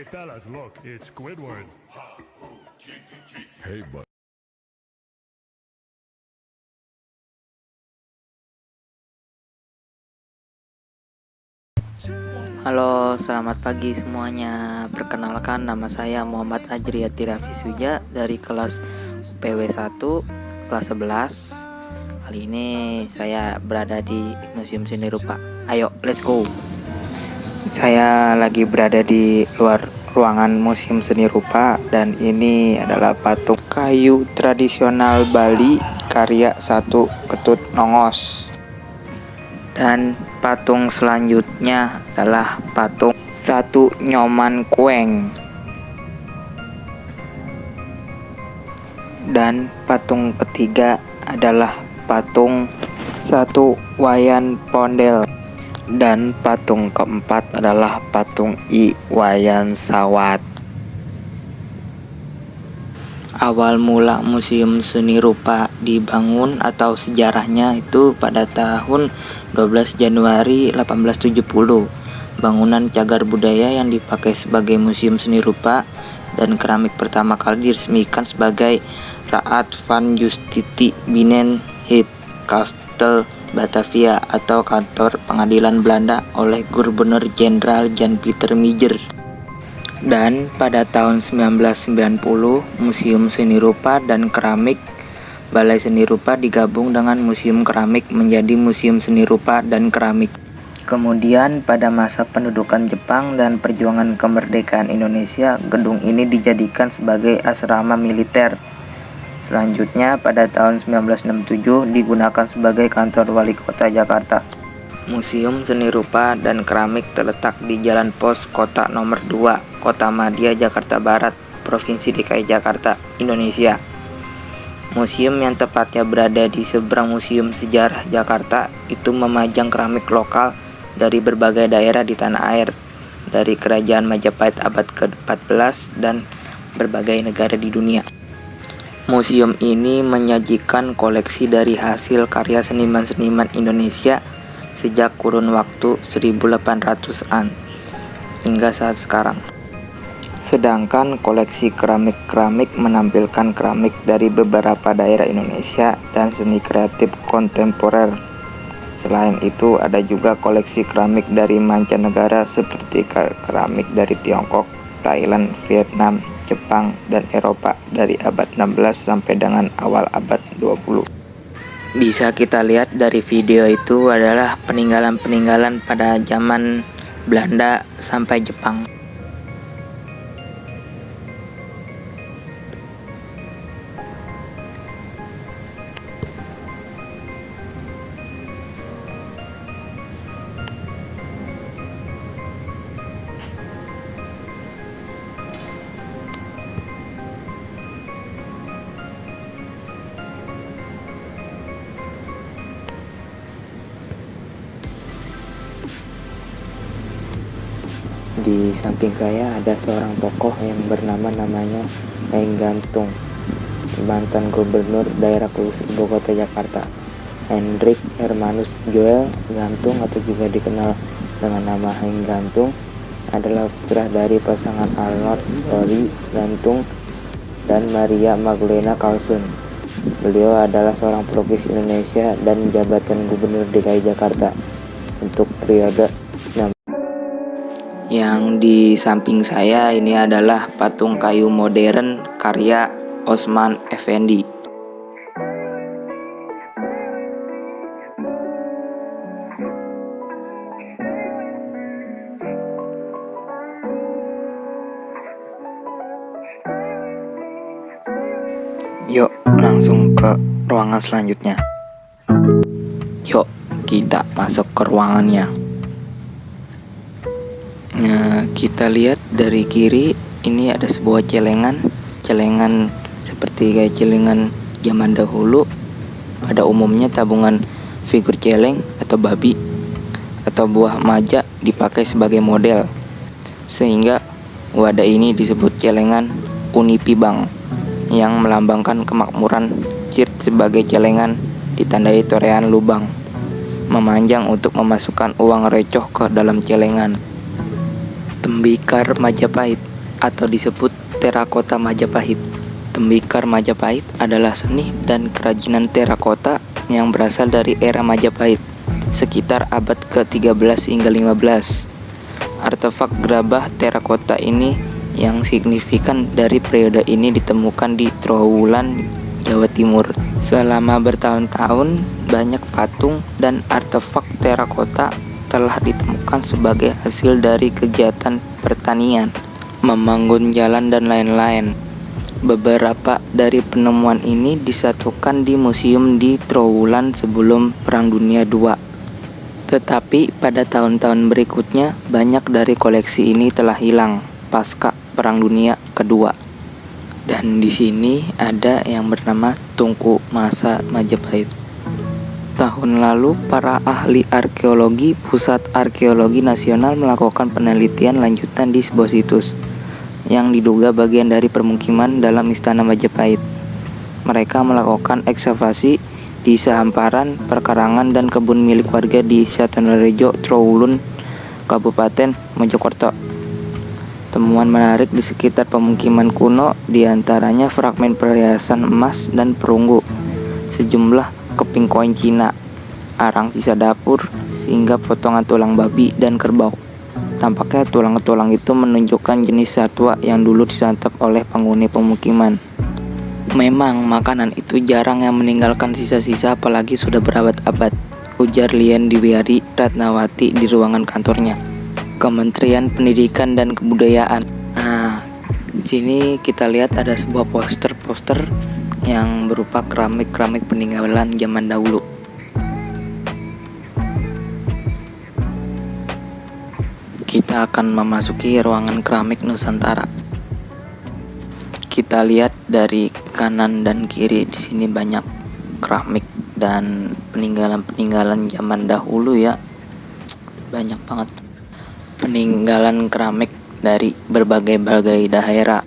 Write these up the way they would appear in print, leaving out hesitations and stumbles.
Hey fellas, look, it's Squidward. Hey, bud. Halo, selamat pagi semuanya. Perkenalkan, nama saya Muhammad Ajriyati Raffi Suja dari kelas PW 1 kelas 11. Kali ini saya berada di Museum Seni Rupa. Ayo, let's go. Saya lagi berada di luar ruangan Museum Seni Rupa, dan ini adalah patung kayu tradisional Bali karya Satu Ketut Nongos. Dan patung selanjutnya adalah patung Satu Nyoman Kueng. Dan patung ketiga adalah patung Satu Wayan Pondel. Dan patung keempat adalah patung I Wayan Sawat. Awal mula Museum Seni Rupa dibangun atau sejarahnya itu pada tahun 12 Januari 1870. Bangunan cagar budaya yang dipakai sebagai Museum Seni Rupa dan keramik pertama kali diresmikan sebagai Raad van Justitië Binnen het Kasteel Batavia atau kantor pengadilan Belanda oleh Gubernur Jenderal Jan Pieter Meijer. Dan pada tahun 1990, Museum Seni Rupa dan Keramik Balai Seni Rupa digabung dengan Museum Keramik menjadi Museum Seni Rupa dan Keramik. Kemudian pada masa pendudukan Jepang dan perjuangan kemerdekaan Indonesia, gedung ini dijadikan sebagai asrama militer. Selanjutnya pada tahun 1967 digunakan sebagai kantor wali kota Jakarta. Museum Seni Rupa dan Keramik terletak di Jalan Pos Kota Nomor 2, Kota Madia, Jakarta Barat, Provinsi DKI Jakarta, Indonesia. Museum yang tepatnya berada di seberang Museum Sejarah Jakarta itu memajang keramik lokal dari berbagai daerah di tanah air, dari Kerajaan Majapahit abad ke-14 dan berbagai negara di dunia. Museum ini menyajikan koleksi dari hasil karya seniman-seniman Indonesia sejak kurun waktu 1800-an hingga saat sekarang. Sedangkan koleksi keramik-keramik menampilkan keramik dari beberapa daerah Indonesia dan seni kreatif kontemporer. Selain itu ada juga koleksi keramik dari mancanegara seperti keramik dari Tiongkok, Thailand, Vietnam, Jepang, dan Eropa dari abad 16 sampai dengan awal abad 20. Bisa kita lihat dari video itu adalah peninggalan-peninggalan pada zaman Belanda sampai Jepang. Di samping saya ada seorang tokoh yang namanya Heng Gantung, mantan gubernur daerah khusus Ibu Kota Jakarta. Hendrik Hermanus Joel Gantung atau juga dikenal dengan nama Heng Gantung adalah putra dari pasangan Arnold Rory Gantung dan Maria Magdalena Carlson. Beliau adalah seorang pelukis Indonesia dan jabatan Gubernur DKI Jakarta untuk periode. Yang di samping saya ini adalah patung kayu modern karya Osman Effendi. Yuk langsung ke ruangan selanjutnya. Yuk kita masuk ke ruangannya. Nah, kita lihat dari kiri ini ada sebuah celengan seperti kayak celengan zaman dahulu. Pada umumnya tabungan figur celeng atau babi atau buah maja dipakai sebagai model, sehingga wadah ini disebut celengan Unipi Bank yang melambangkan kemakmuran. Cirt sebagai celengan ditandai torean lubang memanjang untuk memasukkan uang recoh ke dalam celengan. Tembikar Majapahit atau disebut terakota Majapahit. Tembikar Majapahit adalah seni dan kerajinan terakota yang berasal dari era Majapahit, sekitar abad ke-13 hingga 15. Artefak gerabah terakota ini yang signifikan dari periode ini ditemukan di Trowulan, Jawa Timur. Selama bertahun-tahun, banyak patung dan artefak terakota telah ditemukan sebagai hasil dari kegiatan pertanian, membangun jalan, dan lain-lain. Beberapa dari penemuan ini disatukan di museum di Trowulan sebelum Perang Dunia II. Tetapi pada tahun-tahun berikutnya, banyak dari koleksi ini telah hilang pasca Perang Dunia Kedua. Dan di sini ada yang bernama Tungku Masa Majapahit. Tahun lalu, para ahli arkeologi Pusat Arkeologi Nasional melakukan penelitian lanjutan di sebuah situs yang diduga bagian dari permukiman dalam Istana Majapahit. Mereka melakukan ekskavasi di sehamparan perkarangan dan kebun milik warga di Satonorejo, Trowulan, Kabupaten Mojokerto. Temuan menarik di sekitar pemukiman kuno diantaranya fragmen perhiasan emas dan perunggu, sejumlah keping koin Cina, arang sisa dapur, sehingga potongan tulang babi dan kerbau. Tampaknya tulang-tulang itu menunjukkan jenis satwa yang dulu disantap oleh penghuni pemukiman. Memang makanan itu jarang yang meninggalkan sisa-sisa, apalagi sudah berabad-abad, ujar Lian Diwiari Ratnawati di ruangan kantornya, Kementerian Pendidikan dan Kebudayaan. Nah, di sini kita lihat ada sebuah poster yang berupa keramik-keramik peninggalan zaman dahulu. Kita akan memasuki ruangan keramik Nusantara. Kita lihat dari kanan dan kiri, di sini banyak keramik dan peninggalan-peninggalan zaman dahulu ya. Banyak banget peninggalan keramik dari berbagai daerah,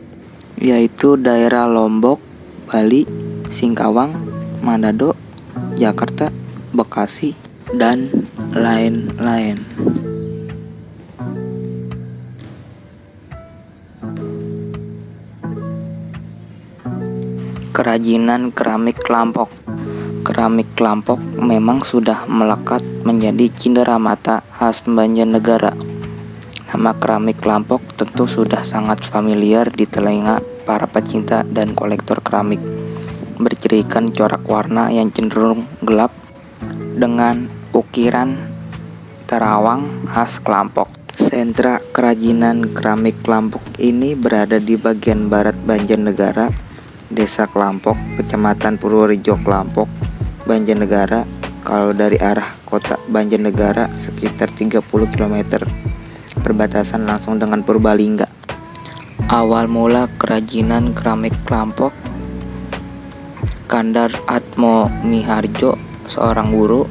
yaitu daerah Lombok, Bali, Singkawang, Manado, Jakarta, Bekasi, dan lain-lain. Kerajinan keramik Klampok. Keramik Klampok memang sudah melekat menjadi cenderamata khas Banjarnegara. Nama keramik Klampok tentu sudah sangat familiar di telinga para pecinta dan kolektor keramik. Bercirikan corak warna yang cenderung gelap dengan ukiran terawang khas Klampok. Sentra kerajinan keramik Klampok ini berada di bagian barat Banjarnegara, Desa Klampok, Kecamatan Purworejo, Klampok, Banjarnegara. Kalau dari arah kota Banjarnegara sekitar 30 km, perbatasan langsung dengan Purbalingga. Awal mula kerajinan keramik Klampok, Kandar Atmo Miharjo, seorang guru,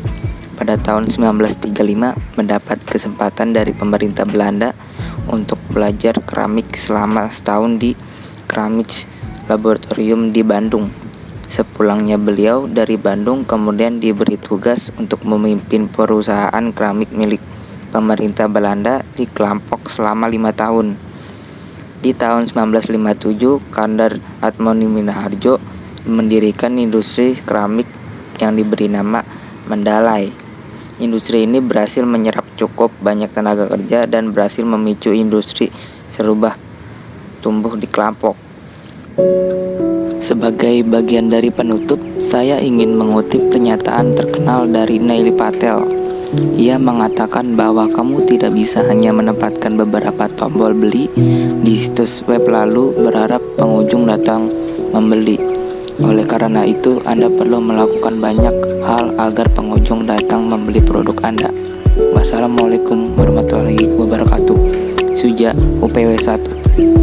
pada tahun 1935 mendapat kesempatan dari pemerintah Belanda untuk belajar keramik selama setahun di Keramik Laboratorium di Bandung. Sepulangnya beliau dari Bandung kemudian diberi tugas untuk memimpin perusahaan keramik milik pemerintah Belanda di Klampok selama 5 tahun. Di tahun 1957, Kandar Atmoni Minharjo mendirikan industri keramik yang diberi nama Mandalay. Industri ini berhasil menyerap cukup banyak tenaga kerja dan berhasil memicu industri serupa tumbuh di Klampok. Sebagai bagian dari penutup, saya ingin mengutip pernyataan terkenal dari Neil Patel. Ia mengatakan bahwa kamu tidak bisa hanya menempatkan beberapa tombol beli di situs web lalu berharap pengunjung datang membeli. Oleh karena itu, Anda perlu melakukan banyak hal agar pengunjung datang membeli produk Anda. Wassalamualaikum warahmatullahi wabarakatuh. Suja, UPW 1.